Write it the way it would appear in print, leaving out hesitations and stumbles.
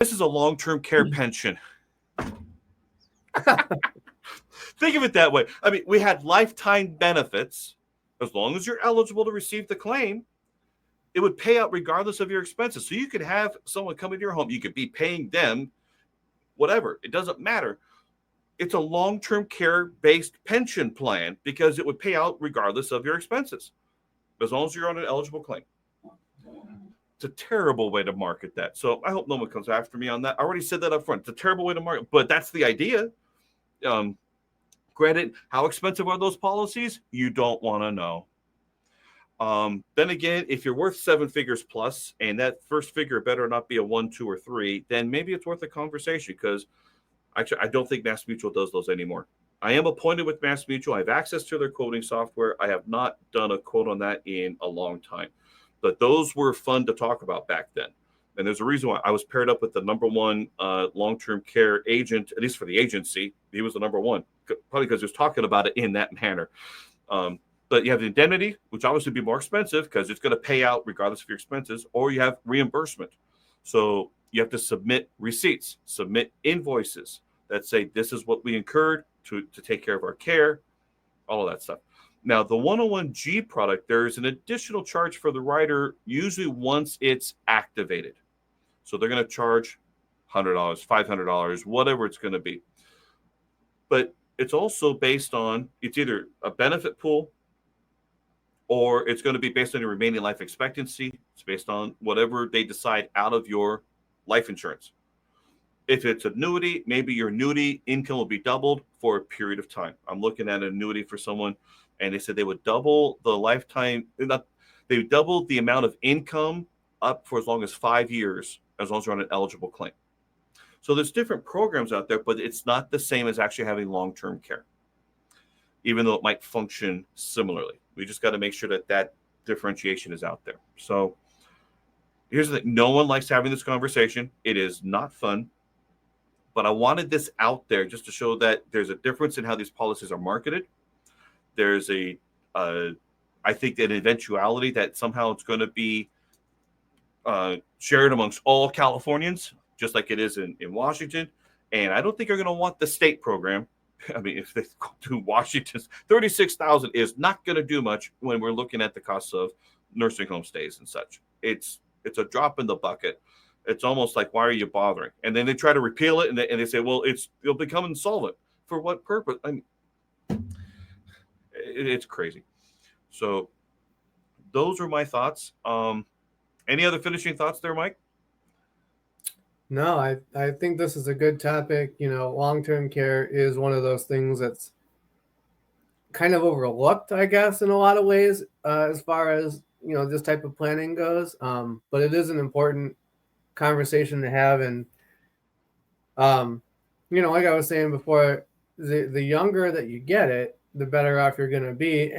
This is a long-term care pension. Think of it that way. I mean, we had lifetime benefits. As long as you're eligible to receive the claim, it would pay out regardless of your expenses. So you could have someone come into your home. You could be paying them whatever. It doesn't matter. It's a long-term care-based pension plan because it would pay out regardless of your expenses, as long as you're on an eligible claim. It's a terrible way to market that. So I hope no one comes after me on that. I already said that up front. It's a terrible way to market, but that's the idea. Granted, how expensive are those policies? You don't want to know. Then again, if you're worth 7 figures plus, and that first figure better not be a 1, 2, or 3, then maybe it's worth a conversation because actually I don't think Mass Mutual does those anymore. I am appointed with Mass Mutual. I have access to their quoting software. I have not done a quote on that in a long time, but those were fun to talk about back then. And there's a reason why I was paired up with the number one long-term care agent, at least for the agency. He was the number one, probably because he was talking about it in that manner. But you have the indemnity, which obviously would be more expensive because it's going to pay out regardless of your expenses, or you have reimbursement. So you have to submit receipts, submit invoices that say this is what we incurred to take care of our care, all of that stuff. Now, the 101G product, there's an additional charge for the rider usually once it's activated. So they're going to charge $100, $500, whatever it's going to be. But it's also based on, it's either a benefit pool or it's going to be based on your remaining life expectancy. It's based on whatever they decide out of your life insurance. If it's annuity, maybe your annuity income will be doubled for a period of time. I'm looking at an annuity for someone, and they said they would double the lifetime, they would double the amount of income up for as long as 5 years, as long as you're on an eligible claim. So there's different programs out there, but it's not the same as actually having long-term care, even though it might function similarly. We just got to make sure that that differentiation is out there. So here's the thing. No one likes having this conversation. It is not fun. But I wanted this out there just to show that there's a difference in how these policies are marketed. There's I think, an eventuality that somehow it's going to be shared amongst all Californians, just like it is in Washington. And I don't think you're going to want the state program. I mean, if they go to Washington, 36,000 is not going to do much when we're looking at the costs of nursing home stays and such. It's a drop in the bucket. It's almost like, why are you bothering? And then they try to repeal it, and they say, well, it'll become insolvent. For what purpose? I mean, it's crazy. So those are my thoughts. Any other finishing thoughts there, Mike? No, I think this is a good topic. Long-term care is one of those things that's kind of overlooked, I guess, in a lot of ways, as far as, this type of planning goes. But it is an important conversation to have. And, like I was saying before, the younger that you get it, the better off you're going to be.